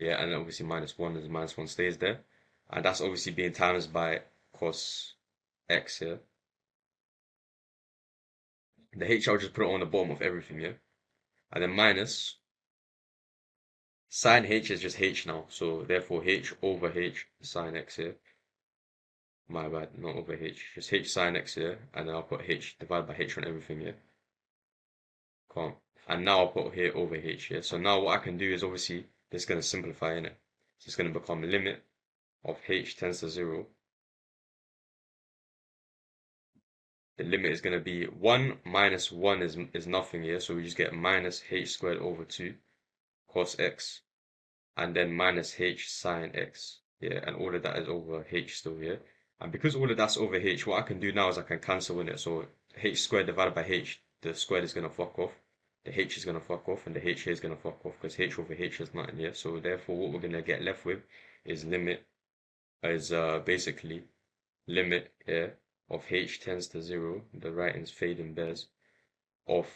Yeah, and then obviously minus 1 is minus 1 stays there. And that's obviously being times by cos x here. The h, I'll just put it on the bottom of everything, yeah? And then minus sine h is just h now. So therefore h over h sine x here. My bad, not over h. Just h sine x here. And then I'll put h divided by h on everything, yeah? Calm. And now I'll put here over h here. So now what I can do is obviously this is going to simplify in it. So it's going to become limit of h tends to 0. The limit is going to be 1 minus 1 is nothing here. So we just get minus h squared over 2 cos x. And then minus h sine x. Yeah, and all of that is over h still here. And because all of that's over h, what I can do now is I can cancel in it. So h squared divided by h, the squared is going to fuck off. The h is going to fuck off, and the h here is going to fuck off because h over h is nothing here. So therefore, what we're going to get left with is basically limit here of h tends to 0. The writing's fading bears of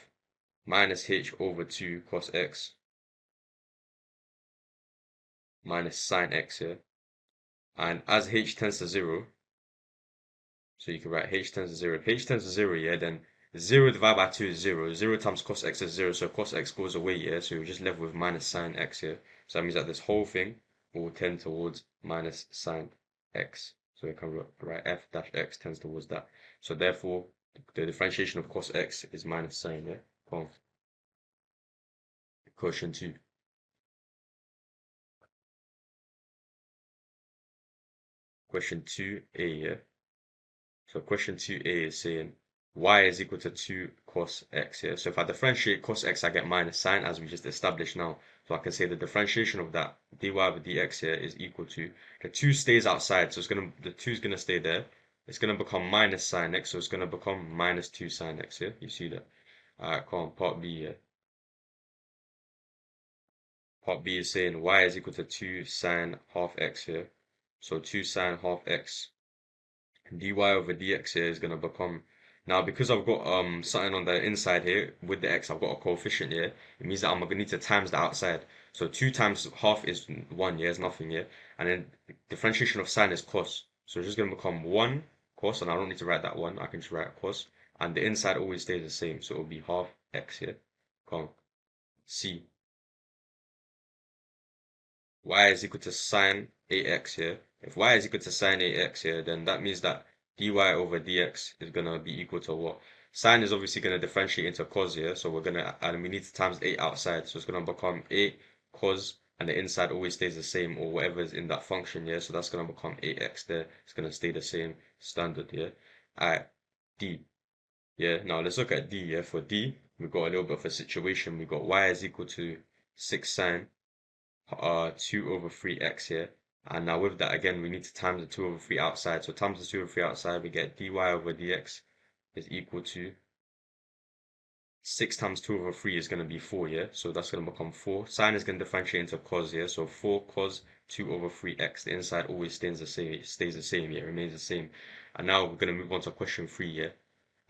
minus h over 2 cos x minus sine x here. And as h tends to 0, so you can write h tends to 0. If h tends to 0, yeah, then 0 divided by 2 is 0. 0 times cos x is 0, so cos x goes away, yeah, so you're just left with minus sine x here. So that means that this whole thing will tend towards minus sine x. So we can write f dash x tends towards that. So therefore, the differentiation of cos x is minus sine, yeah? Come Question 2. Question 2a, yeah? So question 2a is saying y is equal to 2 cos x here. So if I differentiate cos x, I get minus sine as we just established now. So I can say the differentiation of that dy over dx here is equal to, the 2 stays outside, so the 2 is gonna stay there. It's gonna become minus sine x, so it's gonna become minus 2 sine x here. You see that? Alright, come on, part B here. Part B is saying y is equal to 2 sine half x here. So 2 sine half x dy over dx here is going to become, now because I've got something on the inside here with the x, I've got a coefficient here. It means that I'm going to need to times the outside. So 2 times half is 1, yeah, it's nothing, yeah. And then differentiation of sine is cos. So it's just going to become 1 cos, and I don't need to write that 1. I can just write cos. And the inside always stays the same, so it will be half x here. Come C. Y is equal to sine ax here. If y is equal to sine ax here, then that means that dy over dx is going to be equal to what? Sine is obviously going to differentiate into cos here, so and we need to times 8 outside, so it's going to become 8 cos, and the inside always stays the same, or whatever is in that function here, so that's going to become 8x there. It's going to stay the same standard here. Alright, D. Yeah, now let's look at D. Yeah, for D, we've got a little bit of a situation. We've got y is equal to 6 sine 2 over 3x here. And now with that, again, we need to times the 2 over 3 outside. So times the 2 over 3 outside, we get dy over dx is equal to 6 times 2 over 3 is going to be 4, yeah? So that's going to become 4. Sine is going to differentiate into cos here. So 4 cos 2 over 3x. The inside always stays the same. It stays the same, yeah? It remains the same. And now we're going to move on to question 3, yeah?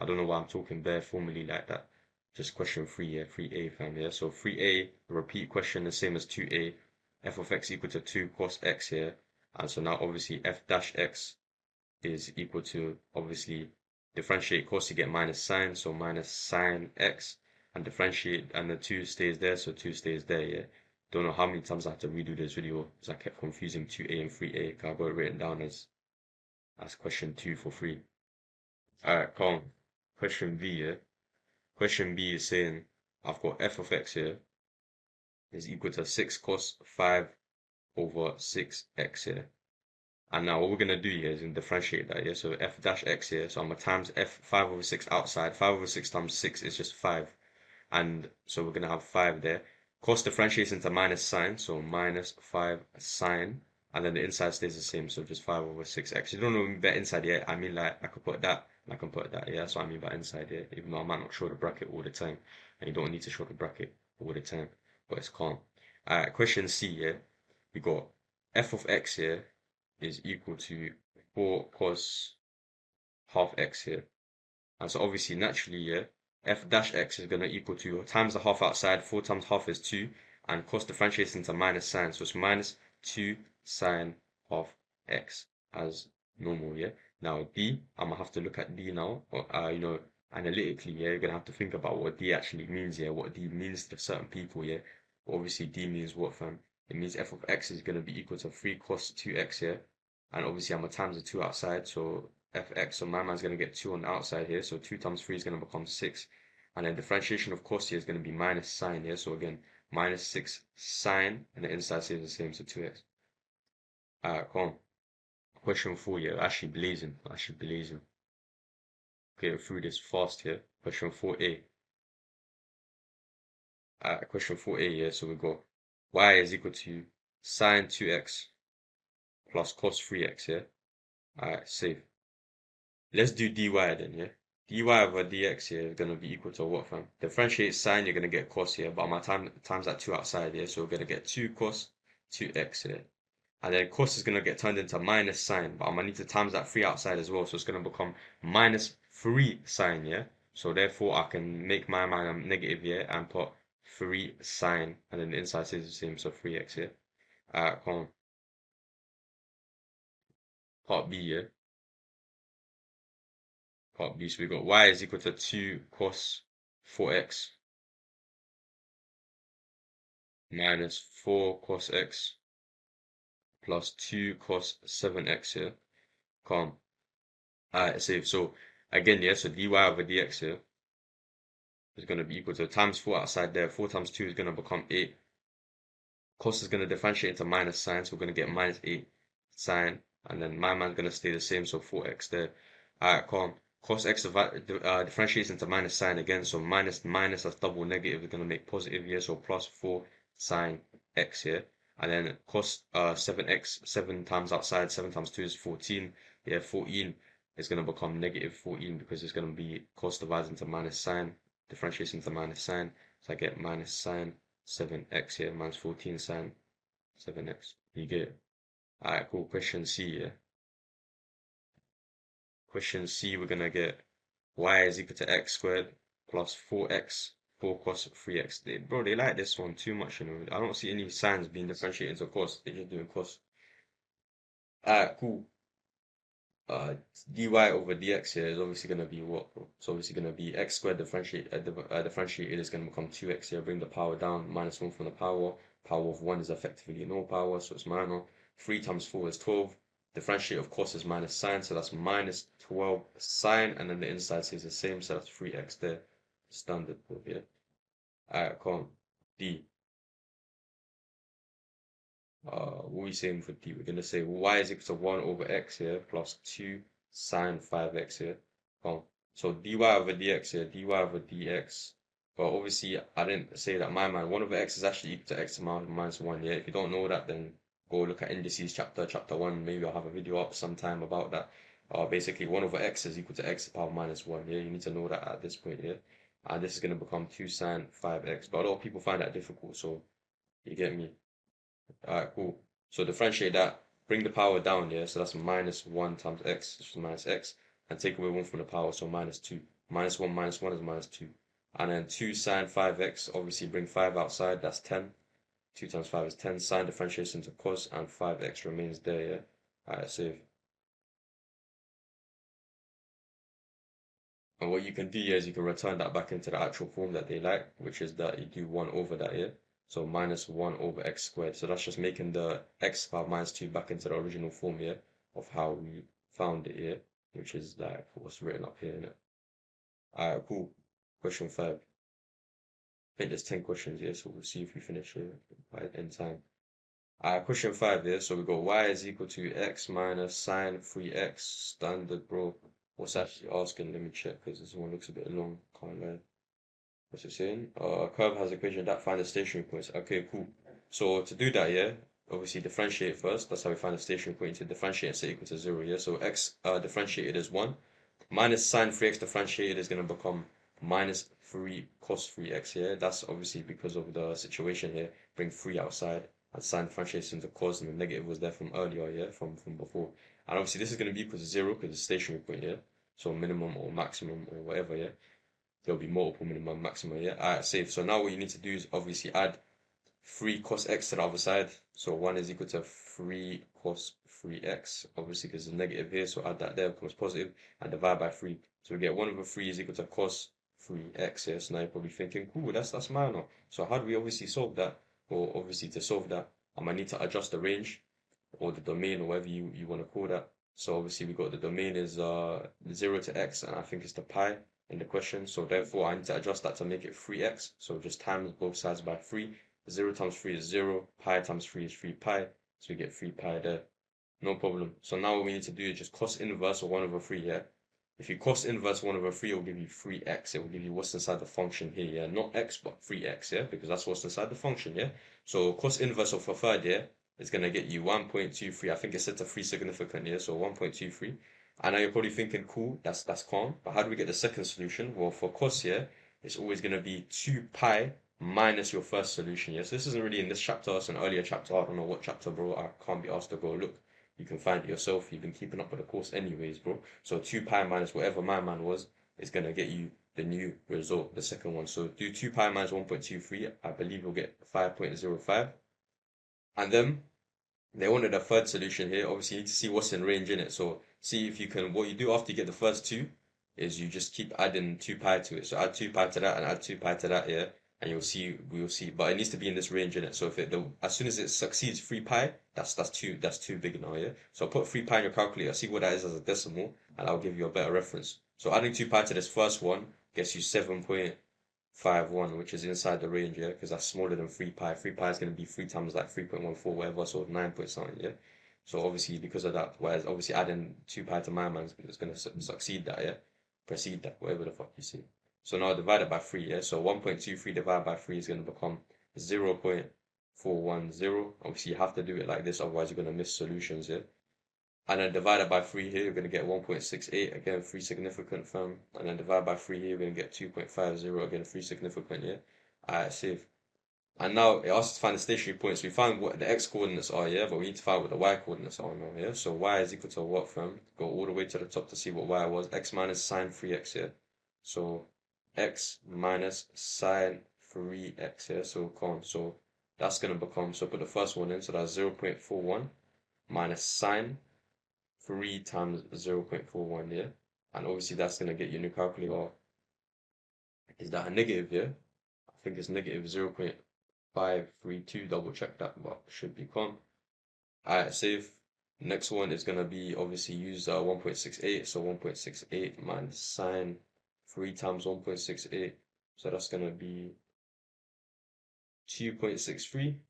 I don't know why I'm talking bare formally like that. Just question 3, yeah? 3a, fam, yeah? So 3a, repeat question, the same as 2a. F of x equal to 2 cos x here. And so now obviously f dash x is equal to, obviously, differentiate cos, you get minus sine, so minus sine x, and differentiate, and the 2 stays there, so 2 stays there, yeah. Don't know how many times I had to redo this video because I kept confusing 2a and 3a, because I got it written down as question 2 for 3. Alright, come on. Question B, yeah. Question B is saying I've got f of x here is equal to 6 cos 5 over 6x here. And now what we're going to do here is differentiate that, yeah? So f dash x here, so I'm going to times f 5 over 6 outside. 5 over 6 times 6 is just 5. And so we're going to have 5 there. Cos differentiates into minus sine, so minus 5 sine. And then the inside stays the same, so just 5 over 6x. You don't know the inside yet. I mean, like, I could put that, and I can put that, yeah? That's what I mean by inside here. Even though I might not show the bracket all the time. And you don't need to show the bracket all the time. But it's calm. Alright, question C, yeah? We got f of x here is equal to 4 cos half x here. And so obviously naturally, yeah, f dash x is going to equal to times the half outside. 4 times half is 2. and cos differentiates into minus sine, so it's minus 2 sine of x as normal, yeah? Now d, I'm gonna have to look at d now, or, analytically, yeah, you're gonna have to think about what d actually means, yeah, what d means to certain people, yeah? Obviously, d means what, fam? It means f of x is gonna be equal to 3 cos 2x here, and obviously I'm gonna times the 2 outside, so fx, so my man's gonna get 2 on the outside here, so 2 times 3 is gonna become 6, and then differentiation of cos here is gonna be minus sine here, so again, minus 6 sine, and the inside stays the same, so 2x. Alright, come on. Question 4, yeah, actually blazing, Getting through this fast here. Question 4a. Question 4a, yeah, so we got y is equal to sine 2x plus cos 3x, yeah? Alright, save. Let's do dy then, yeah? dy over dx here is going to be equal to what, fam? Differentiate sine, you're going to get cos here, but I'm going to times that 2 outside here, so we're going to get 2 cos 2x here. And then cos is going to get turned into minus sine, but I'm going to need to times that 3 outside as well, so it's going to become minus 3 sine, yeah? So therefore, I can make my mind negative here and put 3 sine, and then the inside stays the same, so 3x here. Come on. Part B, yeah? Part B, so we got y is equal to 2 cos 4x minus 4 cos x plus 2 cos 7x here. Calm. Alright, save. So again, yeah, so dy over dx here is going to be equal to times 4 outside there. 4 times 2 is going to become 8. Cos is going to differentiate into minus sine, so we're going to get minus 8 sine, and then my man's going to stay the same, so 4x there. Alright, calm. Cos x differentiates into minus sine again, so minus minus, that's double negative, is going to make positive here, so plus 4 sine x here. And then cos 7x, 7 times outside, 7 times 2 is 14. Yeah, 14 is going to become negative 14 because it's going to be cos divided into minus sine, differentiates into minus sine. So I get minus sine 7x here, minus 14 sine 7x. You get it? Alright, cool. Question C, yeah. Question C, we're going to get y is equal to x squared plus 4x, 4 cos 3x. Bro, they like this one too much, you know. I don't see any signs being differentiated into cos. They're just doing cos. Alright, cool. Dy over dx here is obviously going to be what, bro? It's obviously going to be x squared differentiated is going to become 2x here. Bring the power down, minus 1 from the power. Power of 1 is effectively no power, so it's minor. 3 times 4 is 12. Differentiate of course is minus sine, so that's minus 12 sine, and then the inside stays the same, so that's 3x there. Standard, yeah. Alright, come D. What are we saying for D? We're going to say y is equal to 1 over x here plus 2 sine 5x here. So dy over dx here, dy over dx. But obviously, I didn't say that, my man. 1 over x is actually equal to x minus 1. Yeah, if you don't know that, then go look at indices chapter 1. Maybe I'll have a video up sometime about that. Basically, 1 over x is equal to x power minus 1. Yeah, you need to know that at this point. Yeah, and this is going to become 2 sine 5x. But a lot of people find that difficult, so you get me. Alright, cool. So differentiate that, bring the power down, yeah? So that's minus 1 times x, which is minus x, and take away 1 from the power, so minus 2. Minus 1 is minus 2. And then 2 sine 5x, obviously bring 5 outside, that's 10. 2 times 5 is 10. Sine differentiates into cos, and 5x remains there, yeah? Alright, save. And what you can do here is you can return that back into the actual form that they like, which is that you do 1 over that here. So minus 1 over x squared. So that's just making the x power minus 2 back into the original form here of how we found it here, which is like what's written up here, innit? Alright, cool. Question 5. I think there's 10 questions here, so we'll see if we finish here by in time. Alright, question 5 here. So we got y is equal to x minus sine 3x standard, bro. What's actually asking? Let me check because this one looks a bit long. Can't lie. What's it saying? Curve has equation that find the stationary points. Okay, cool. So to do that, yeah, obviously differentiate first. That's how we find the stationary point. To differentiate and set equal to 0, yeah. So x differentiated is 1. Minus sine 3x differentiated is going to become minus 3 cos 3x, yeah. That's obviously because of the situation here. Bring 3 outside. And sine differentiates into cos, and the negative was there from earlier, yeah, from before. And obviously this is going to be equal to 0 because it's stationary point, yeah. So minimum or maximum or whatever, yeah. There'll be multiple minimum maximum, yeah. Alright, safe. So now what you need to do is obviously add 3 cos x to the other side. So 1 is equal to 3 cos 3x, obviously because it's negative here, so add that there, becomes positive, and divide by 3. So we get 1 over 3 is equal to cos 3x here. So now you're probably thinking, cool, that's minor. So how do we obviously solve that? Well, obviously to solve that, I might need to adjust the range or the domain or whatever you want to call that. So obviously we got the domain is 0 to x, and I think it's the pi in the question. So therefore I need to adjust that to make it 3x. So just times both sides by 3. 0 times 3 is 0, pi times 3 is 3 pi, so we get 3 pi there. No problem. So now what we need to do is just cos inverse of 1 over 3 here. If you cos inverse 1 over 3, it will give you 3x. It will give you what's inside the function here, yeah? Not x, but 3x, yeah? Because that's what's inside the function, yeah? So cos inverse of a third, yeah, is going to get you 1.23. I think it's set to 3 significant, yeah? So 1.23. I know you're probably thinking, cool, that's calm. But how do we get the second solution? Well, for cos here, it's always going to be 2 pi minus your first solution, yeah? So this isn't really in this chapter, it's an earlier chapter. I don't know what chapter, bro. I can't be asked to go look. You can find it yourself. You've been keeping up with the course anyways, bro. So 2 pi minus whatever my man was is going to get you the new result, the second one. So do 2 pi minus 1.23. I believe you'll get 5.05. And then they wanted a third solution here. Obviously, you need to see what's in range in it. So see if you can, what you do after you get the first two is you just keep adding 2 pi to it. So add 2 pi to that and add 2 pi to that, yeah? And we'll see. But it needs to be in this range in it. So if as soon as it succeeds 3 pi, that's too big now, yeah? So put 3 pi in your calculator, see what that is as a decimal, and I'll give you a better reference. So adding 2 pi to this first one gets you 7.51, which is inside the range, yeah? Because that's smaller than 3 pi. 3 pi is going to be 3 times like 3.14, whatever, so 9 point something, yeah? So obviously because of that, whereas obviously adding 2 pi to my man is going to succeed that, yeah? Precede that, whatever the fuck you see. So now divide it by 3, yeah? So 1.23 divided by 3 is going to become 0.410. Obviously, you have to do it like this, otherwise you're going to miss solutions, yeah? And then divided by 3 here, you're going to get 1.68, again, 3 significant, fam. And then divide by 3 here, you're going to get 2.50, again, 3 significant, yeah? Alright, save. And now it asks us to find the stationary points. We found what the x coordinates are, yeah, but we need to find what the y coordinates are now, yeah. So y is equal to what, fam? Go all the way to the top to see what y was. X minus sine 3x, yeah. So x minus sine 3x, yeah. So calm. So that's gonna become. So put the first one in. So that's 0.41 minus sine 3 times 0.41, yeah. And obviously that's gonna get you a new calculator. Is that a negative, yeah? I think it's negative 0.532, double check that, but should be calm. Alright, save. Next one is gonna be obviously use 1.68, so 1.68 minus sine 3 times 1.68, so that's gonna be 2.63.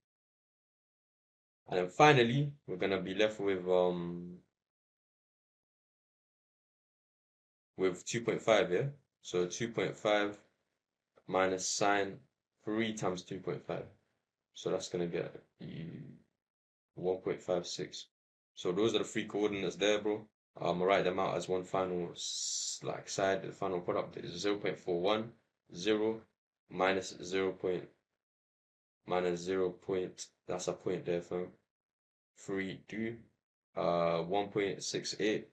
And then finally, we're gonna be left with 2.5, yeah? So 2.5 minus sine 3 times 2.5. So that's gonna get you 1.56. So those are the three coordinates there, bro. I'm gonna write them out as one final like side. The final product is 0.41, 0 minus 0. Minus 0. That's a point there, fam. 32, 1.68,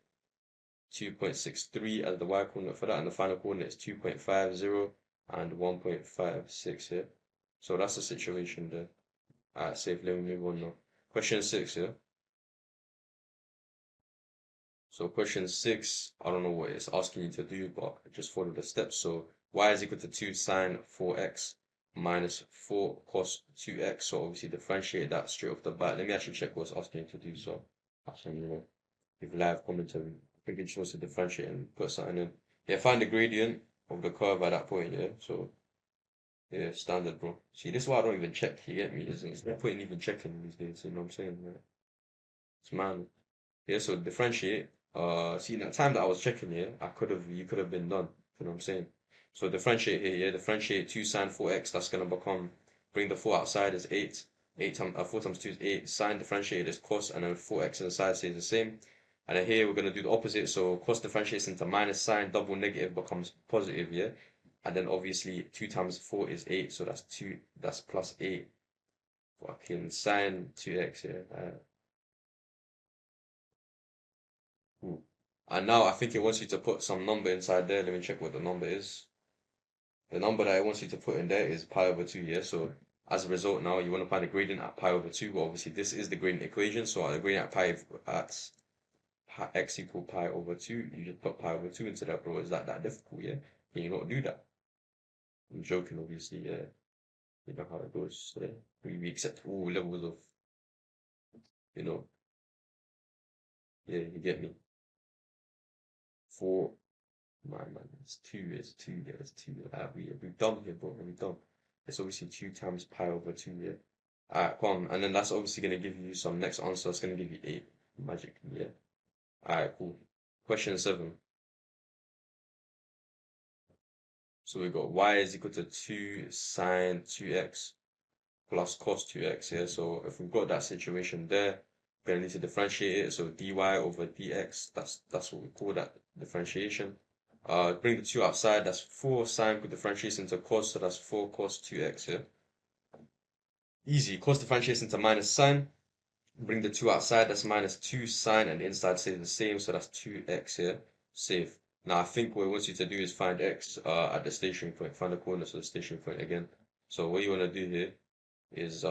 2.63 as the y coordinate for that, and the final coordinate is 2.50 and 1.56 here. So that's the situation there. Alright, safe. Let me move on now. Question 6, yeah. So question 6, I don't know what it's asking you to do, but just follow the steps. So y is equal to 2 sine 4x minus 4 cos 2x. So obviously differentiate that straight off the bat. Let me actually check what's asking you to do. So actually, give live commentary. I think it just wants to differentiate and put something in. Yeah, find the gradient of the curve at that point, yeah. So yeah, standard, bro. See, this is why I don't even check, you get me? There's no point in even checking these days, you know what I'm saying? Yeah. It's man. Yeah, so differentiate. See, in that time that I was checking here, you could have been done. You know what I'm saying? So differentiate here, yeah, differentiate 2 sine 4x. That's gonna become, bring the 4 outside is 8. 4 times 2 is 8. Sine differentiated is cos, and then 4x inside stays the same. And then here we're gonna do the opposite. So cos differentiates into minus, sine double negative becomes positive, yeah. And then obviously 2 times 4 is 8, so that's 2. That's plus 8. Fucking sine 2x, yeah. Cool. And now I think it wants you to put some number inside there. Let me check what the number is. The number that it wants you to put in there is pi over 2, yeah? So as a result, now you want to find the gradient at pi over 2. Well, obviously, this is the gradient equation. So the gradient at pi x equal pi over 2, you just put pi over 2 into that, bro. Is that difficult? Yeah, can you not do that? I'm joking, obviously. Yeah, you know how it goes. Yeah, we accept all levels of, you know. Yeah, you get me. 4. Man, it's 2. It's 2. Yeah, it's 2. We've done here, bro. We've done. It's obviously 2 times pi over 2. Yeah. Alright, come on. And then that's obviously going to give you some next answer. It's going to give you 8 magically. Yeah. Alright, cool. Question 7. So we got y is equal to 2 sine 2x plus cos 2x. Yeah. So if we've got that situation there, we're going to need to differentiate it. So dy over dx, that's what we call that differentiation. Bring the 2 outside, that's 4 sine differentiates into cos, so that's 4 cos 2x here. Easy. Cos differentiates into minus sine. Bring the 2 outside, that's minus 2 sine, and the inside stays the same, so that's 2x here. Save. Now I think what it wants you to do is find x at the stationary point, find the coordinates of the stationary point again. So what you want to do here is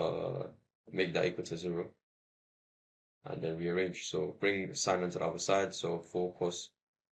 make that equal to 0, and then rearrange. So bring sine onto the other side, so 4 cos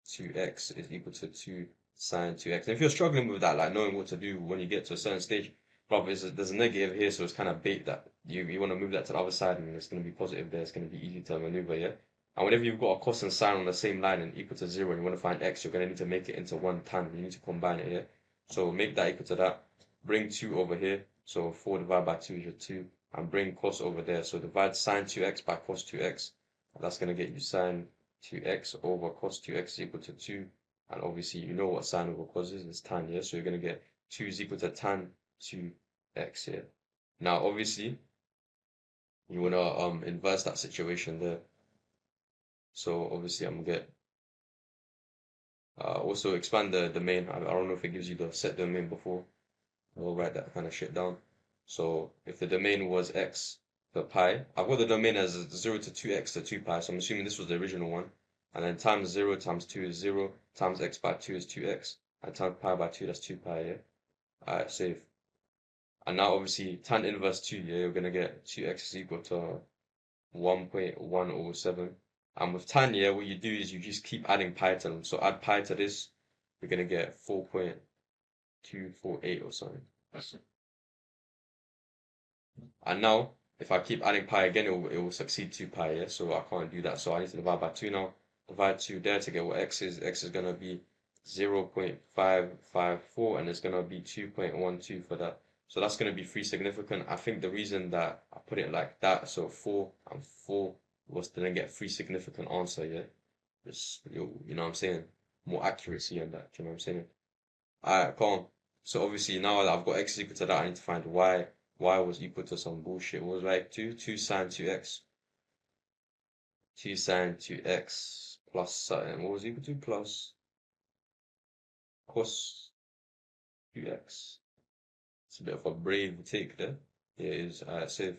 2x is equal to 2 sine 2x. And if you're struggling with that, like knowing what to do when you get to a certain stage, probably there's a negative here, so it's kind of bait that you want to move that to the other side, and it's going to be positive there. It's going to be easy to maneuver, yeah? And whenever you've got a cos and sine on the same line and equal to 0, and you want to find x, you're going to need to make it into one tan. You need to combine it, yeah? So make that equal to that. Bring 2 over here. So 4 divided by 2 is your 2. And bring cos over there. So divide sine 2x by cos 2x. That's going to get you sine 2x over cos 2x is equal to 2. And obviously, you know what sine over cos is. It's tan, yeah? So you're going to get 2 is equal to tan 2x here. Now, obviously, you want to inverse that situation there. So obviously, I'm going to get also expand the domain. I don't know if it gives you the set domain before. We'll write that kind of shit down. So if the domain was x for pi, I've got the domain as 0 to 2x to 2 pi, so I'm assuming this was the original one. And then times 0 times 2 is 0, times x by 2 is 2x, and times pi by 2, that's 2 pi, yeah? Alright, save. And now obviously tan inverse 2, yeah, you're going to get 2x is equal to 1.107. And with tan, yeah, what you do is you just keep adding pi to them. So add pi to this, you're going to get 4.248 or something. And now, if I keep adding pi again, it will succeed 2 pi, yeah? So I can't do that. So I need to divide by 2 now. Divide 2 there to get what x is. X is going to be 0.554, and it's going to be 2.12 for that. So that's going to be 3 significant. I think the reason that I put it like that, so 4 and 4, was to then get 3 significant answer, yeah? Just, you know what I'm saying? More accuracy in that, you know what I'm saying? Alright, calm. So obviously now that I've got x equal to that, I need to find y. Y was equal to some bullshit. What was like 2 sine 2x. 2 sine 2x plus something. What was equal to? Plus cos 2x. It's a bit of a brave take there. Yeah, it is. Alright, save.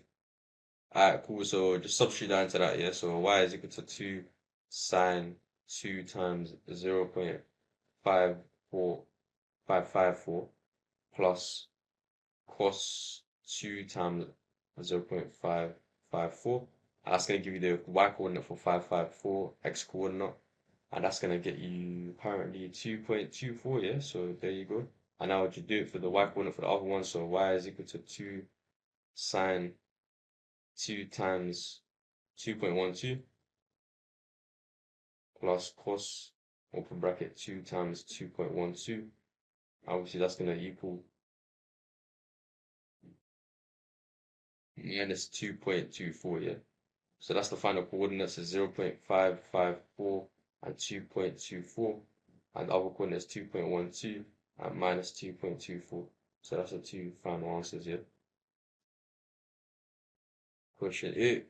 Alright, cool. So just substitute that into that, yeah? So y is equal to 2 sine 2 times 0.54554 plus cos 2 times 0.554. And that's going to give you the y coordinate for 554, x coordinate. And that's going to get you apparently 2.24, yeah? So there you go. And now would you do it for the y coordinate for the other one? So y is equal to 2 sine 2 times 2.12 plus cos, open bracket, 2 times 2.12. Obviously, that's going to equal minus 2.24, yeah? So that's the final coordinates is 0.554 and 2.24. And the other coordinate is 2.12 and minus 2.24. So that's the 2 final answers, yeah? Question 8.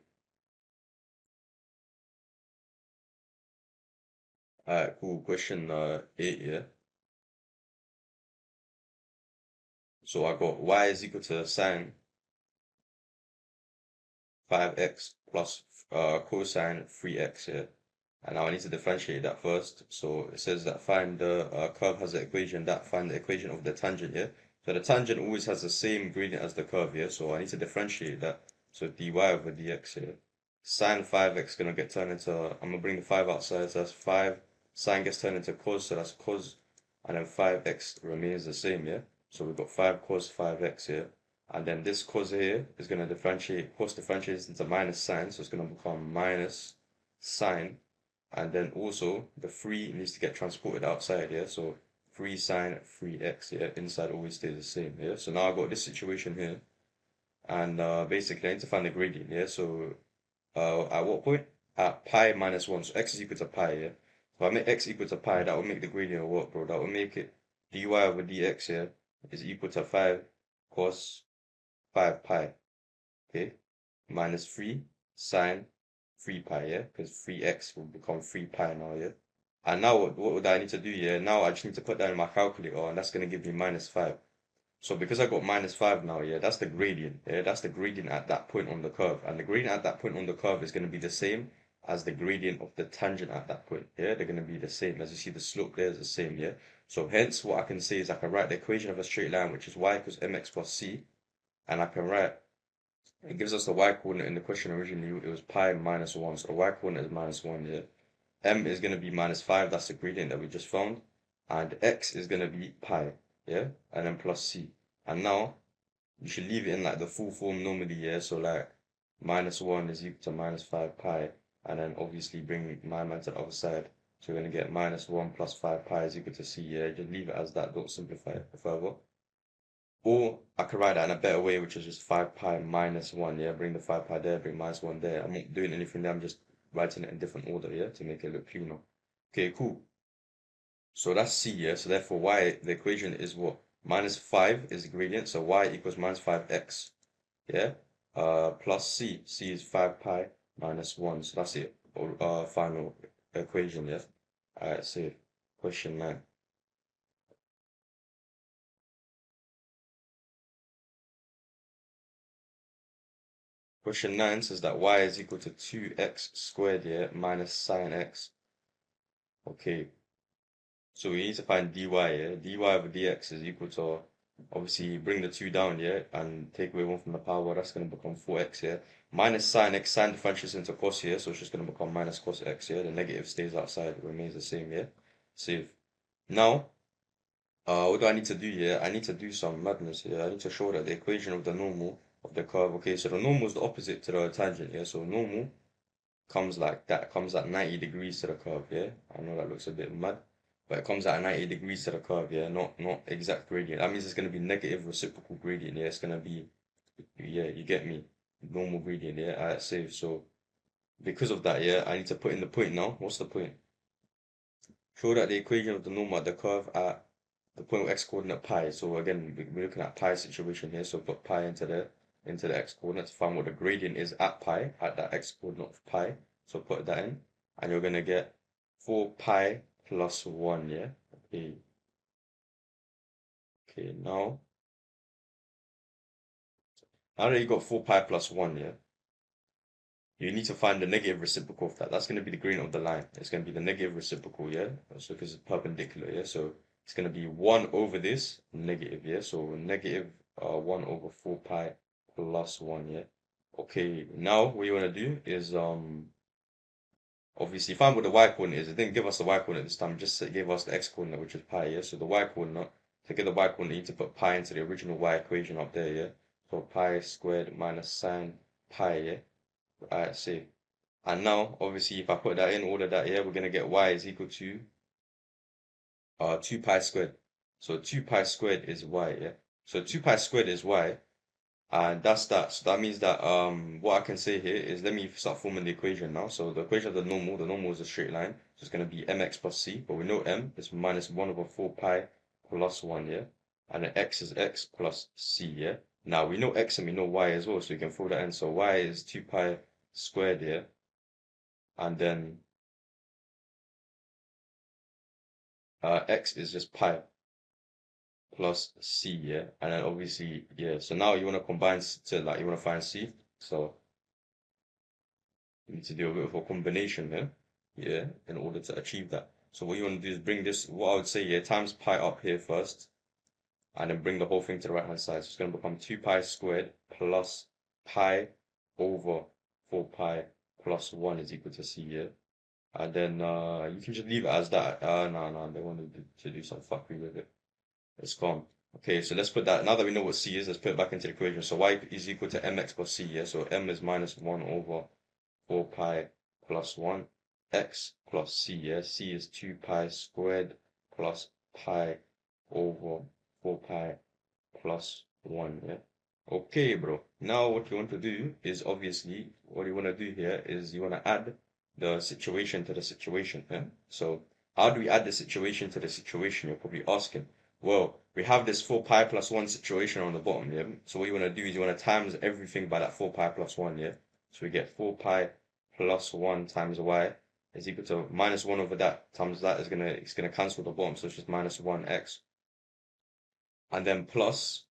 Alright, cool. Question 8, yeah? So I got y is equal to sine 5x plus cosine 3x, yeah? And now I need to differentiate that first. So it says that find the curve has the equation, that find the equation of the tangent here. So the tangent always has the same gradient as the curve, yeah? So I need to differentiate that. So dy over dx here. Sine 5x gonna get turned into, I'm gonna bring the 5 outside, so that's 5. Sine gets turned into cos, so that's cos. And then 5x remains the same, yeah? So we've got 5 cos 5x here. And then this cos here is gonna differentiate, cos differentiates into minus sine, so it's gonna become minus sine. And then also the 3 needs to get transported outside, yeah? So 3 sine 3x, yeah? Inside always stays the same, yeah? So now I've got this situation here. And basically I need to find the gradient, yeah? So at what point? At pi minus 1. So x is equal to pi, yeah? So if I make x equal to pi, that will make the gradient of what, bro? That will make it dy over dx here is equal to 5 cos 5 pi, okay? Minus 3 sine 3 pi, yeah? Because 3x will become 3 pi now, yeah? And now what would I need to do, yeah? Now I just need to put that in my calculator, and that's going to give me minus 5. So because I got minus 5 now, yeah, that's the gradient. Yeah, that's the gradient at that point on the curve. And the gradient at that point on the curve is going to be the same as the gradient of the tangent at that point. Yeah, they're going to be the same. As you see, the slope there is the same. Yeah. So hence what I can say is I can write the equation of a straight line, which is y equals mx plus c. And I can write, it gives us the y coordinate in the question originally. It was pi minus 1. So the y coordinate is minus 1. Yeah. M is going to be minus 5. That's the gradient that we just found. And x is going to be pi. Yeah. And then plus c. And now you should leave it in like the full form normally, yeah? So like minus 1 is equal to minus 5 pi, and then obviously bring my man to the other side. So we're going to get minus 1 plus 5 pi is equal to c, yeah? Just leave it as that, don't simplify it further. Or I could write that in a better way, which is just 5 pi minus 1, yeah? Bring the 5 pi there, bring minus 1 there. I'm not doing anything there, I'm just writing it in different order, yeah? To make it look cleaner. Okay, cool. So that's c, yeah? So therefore y, the equation is what? Minus 5 is the gradient, so y equals minus 5x. Yeah, plus c. C is 5 pi minus 1. So that's it. Final equation, yeah. Alright, so question 9. Question 9 says that y is equal to 2x squared, yeah, minus sine x. Okay, so we need to find dy, yeah. dy over dx is equal to, obviously, bring the 2 down, yeah, and take away 1 from the power. That's going to become 4x, yeah. Minus sine x, sine differentiates into cos here, so it's just going to become minus cos x, yeah. The negative stays outside, it remains the same, yeah. Save. Now, what do I need to do here? I need to do some madness here. I need to show that the equation of the normal of the curve. Okay, so the normal is the opposite to the tangent, yeah. So normal comes like that, comes at 90 degrees to the curve, yeah. I know that looks a bit mad, but it comes at 90 degrees to the curve, yeah. Not exact gradient. That means it's gonna be negative reciprocal gradient, yeah. It's gonna be, yeah, you get me. Normal gradient, yeah. Alright, save. So because of that, yeah, I need to put in the point now. What's the point? Show that the equation of the normal at the curve at the point of x coordinate pi. So again, we're looking at pi situation here. So put pi into the x coordinate to find what the gradient is at pi, at that x coordinate of pi. So put that in, and you're gonna get 4 pi plus 1, yeah? Okay. Okay, now that you got 4 pi plus 1, yeah? You need to find the negative reciprocal of that. That's going to be the gradient of the line. It's going to be the negative reciprocal, yeah? So because it's perpendicular, yeah? So it's going to be 1 over this, negative, yeah? So negative 1 over 4 pi plus 1, yeah? Okay, now what you want to do is obviously find what the y coordinate is. It didn't give us the y coordinate this time, just it gave us the x coordinate, which is pi, yeah? So the y coordinate, to get the y coordinate, you need to put pi into the original y equation up there, yeah? So pi squared minus sine pi, yeah? Alright, see. And now, obviously, if I put that in, all of that, yeah, we're gonna get y is equal to 2 pi squared. So 2 pi squared is y, yeah. So 2 pi squared is y, and that's that. So that means that what I can say here is, let me start forming the equation now. So the equation of the normal is a straight line. So it's gonna be mx plus c, but we know m is minus 1 over 4 pi plus 1, yeah. And then x is x plus c, yeah. Now we know x and we know y as well, so we can throw that in. So y is 2 pi squared, yeah. And then x is just pi plus c, yeah, and then obviously, yeah. So now you want to combine to like you want to find c. So you need to do a bit of a combination here, yeah, in order to achieve that. So what you want to do is bring this. What I would say, yeah, times pi up here first, and then bring the whole thing to the right hand side. So it's going to become 2 pi squared plus pi over 4 pi plus 1 is equal to c, yeah? And then you can just leave it as that. No, they wanted to do some fuckery with it. It's gone. Okay, so let's put that, now that we know what c is, let's put it back into the equation. So y is equal to mx plus c, yeah? So m is minus 1 over 4 pi plus 1, x plus c, yeah? C is 2 pi squared plus pi over 4 pi plus 1, yeah? Okay, bro. Now what you want to do is obviously, what you want to do here is you want to add the situation to the situation, yeah? So how do we add the situation to the situation? You're probably asking. Well, we have this 4 pi plus 1 situation on the bottom, yeah? So what you want to do is you want to times everything by that 4 pi plus 1, yeah? So we get 4 pi plus 1 times y is equal to minus 1 over that times that is it's gonna cancel the bottom, so it's just minus 1x. And then plus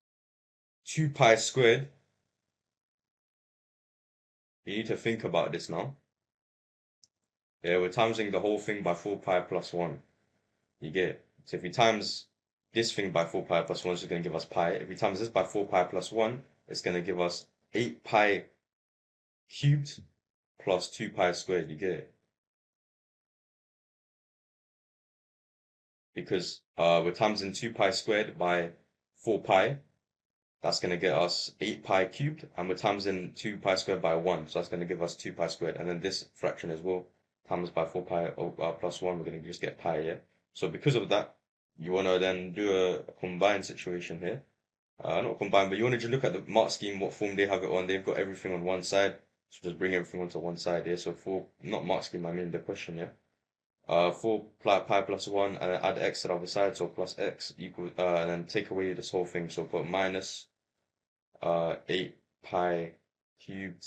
2 pi squared. You need to think about this now. Yeah, we're timesing the whole thing by 4 pi plus 1. You get it? So if we times this thing by 4 pi plus 1, it's going to give us pi. If we times this by 4 pi plus 1, it's going to give us 8 pi cubed plus 2 pi squared. You get it? Because we're timesing 2 pi squared by 4 pi. That's going to get us 8 pi cubed. And we're timesing 2 pi squared by 1. So that's going to give us 2 pi squared. And then this fraction as well, times by 4 pi plus 1, we're going to just get pi, yeah? So because of that, you want to then do a combined situation here. Not combined, but you want to just look at the mark scheme, what form they have it on. They've got everything on one side. So just bring everything onto one side here. So for, not mark scheme, I mean the question, yeah? 4 pi plus 1 and then add x to the other side. So plus x equals, and then take away this whole thing. So put minus 8 pi cubed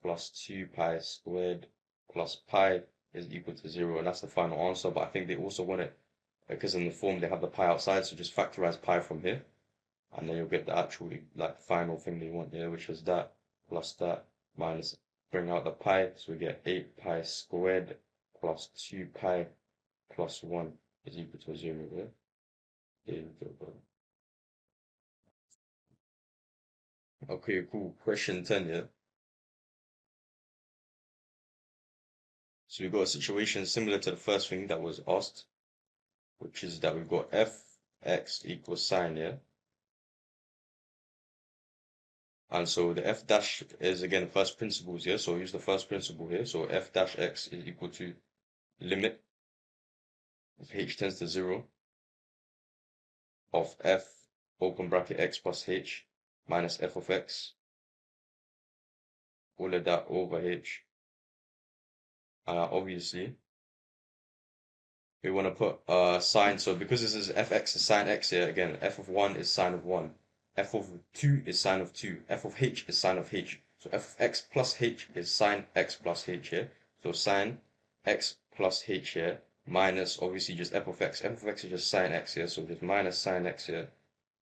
plus 2 pi squared plus pi is equal to 0. And that's the final answer. But I think they also want it, because in the form they have the pi outside. So just factorize pi from here. And then you'll get the actual like final thing they want here, which is that plus that minus, bring out the pi. So we get 8 pi squared plus 2 pi plus 1 is equal to 0. Yeah? There you go, bro. Okay, cool. Question 10, yeah? So we've got a situation similar to the first thing that was asked, which is that we've got fx equals sine, yeah? And so the f dash is again first principles here. So use the first principle here. So f dash x is equal to limit if h tends to 0 of f open bracket x plus h minus f of x, all of that over h. Obviously, we want to put sine. So because this is fx is sine x here, again, f of 1 is sine of 1. F of 2 is sine of 2. F of h is sine of h. So f of x plus h is sine x plus h here. So sine x plus h here minus obviously just f of x. F of x is just sine x here. So just minus sine x here.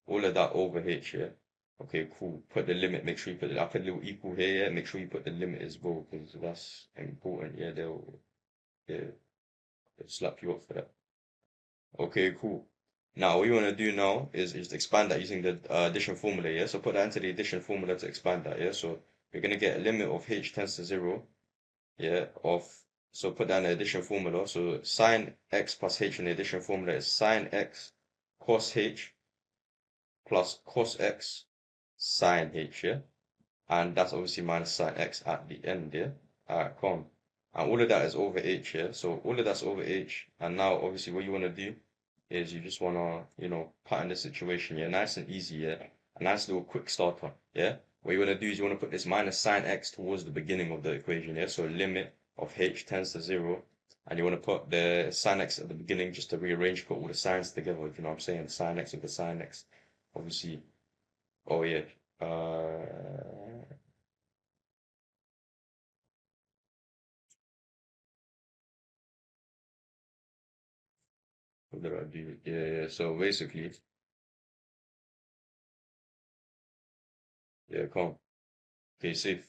All of that over h here. Okay, cool. Put the limit. Make sure you put it. I put a little equal here. Yeah? Make sure you put the limit as well because that's important. Yeah, they'll slap you up for that. Okay, cool. Now, what you want to do now is just expand that using the addition formula, yeah? So put that into the addition formula to expand that, yeah? So you're going to get a limit of h tends to 0, yeah, so put that in the addition formula. So sine x plus h in the addition formula is sine x cos h plus cos x sine h, yeah? And that's obviously minus sine x at the end, yeah? Alright, calm. And all of that is over h, yeah? So all of that's over h. And now, obviously, what you want to do is you just want to, pattern the situation, yeah? Nice and easy, yeah? A nice little quick starter, yeah? What you want to do is you want to put this minus sine x towards the beginning of the equation, yeah? So limit of h tends to 0. And you want to put the sine x at the beginning just to rearrange, put all the sines together, if you know what I'm saying? Sine x with the sine x. Obviously, oh yeah. What did I do? Yeah. So basically, yeah, calm. Okay, safe.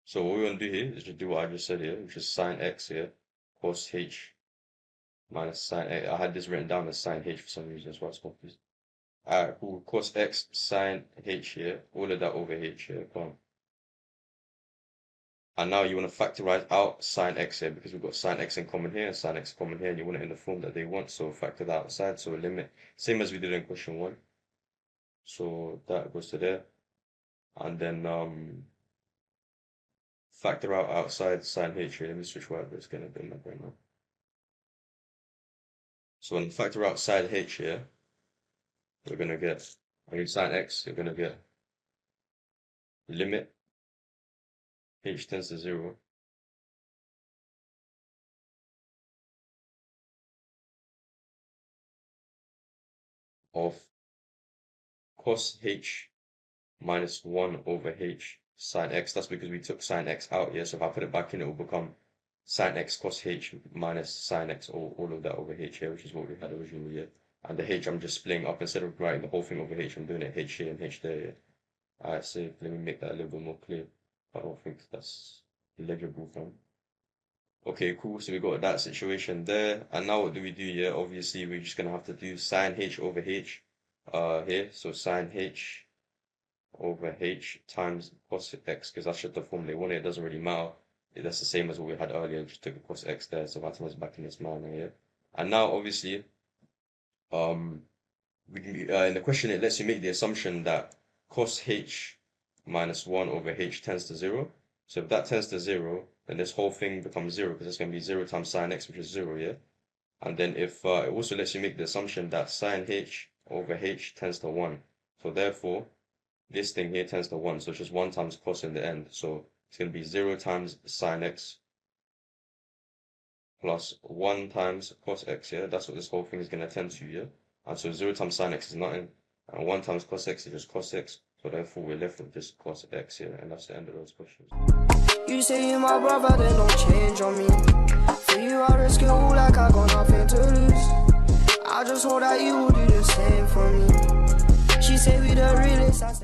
So what we're gonna do here is just do what I just said here, which is sine x here, cos h minus sine a. I had this written down as sine h for some reason, that's why it's confused. Alright, cool. Cos x sine h here, all of that over h here, come on. And now you want to factorize out sine x here because we've got sine x in common here and sine x in common here, and you want it in the form that they want, so factor that outside, so a limit, same as we did in question 1. So that goes to there. And then factor out outside sine h here. Let me switch whatever it's gonna be right now. So when you factor outside h here, we're gonna get, I mean sine x, you're gonna get limit h tends to 0 of cos h minus 1 over h sine x. That's because we took sine x out here. So if I put it back in, it will become sine x cos h minus sine x, all of that over h here, which is what we had originally here. And the h I'm just splitting up. Instead of writing the whole thing over h, I'm doing it h here and h there. Yeah. Alright, so let me make that a little bit more clear. I don't think that's legible from. Okay, cool. So we got that situation there. And now what do we do here? Obviously, we're just gonna have to do sine h over h here. So sine h over h times cos x, because that's just the form they wanted. It doesn't really matter. That's the same as what we had earlier. Just took a cos x there, so that was back in this manner here. And now, obviously, we can, in the question it lets you make the assumption that cos h minus 1 over h tends to 0. So if that tends to 0, then this whole thing becomes 0 because it's going to be 0 times sine x, which is 0, yeah? And then if it also lets you make the assumption that sine h over h tends to 1. So therefore, this thing here tends to 1. So it's just 1 times cos in the end. So it's going to be 0 times sine x plus 1 times cos x, yeah? That's what this whole thing is going to tend to, yeah? And so 0 times sine x is nothing. And 1 times cos x is just cos x. So therefore, we're left with just cos x here. And that's the end of those questions. You say you're my brother, then don't change on me. For you, I risk it all like I got nothing to lose. I just hope that you will do the same for me. She say we the realest. I say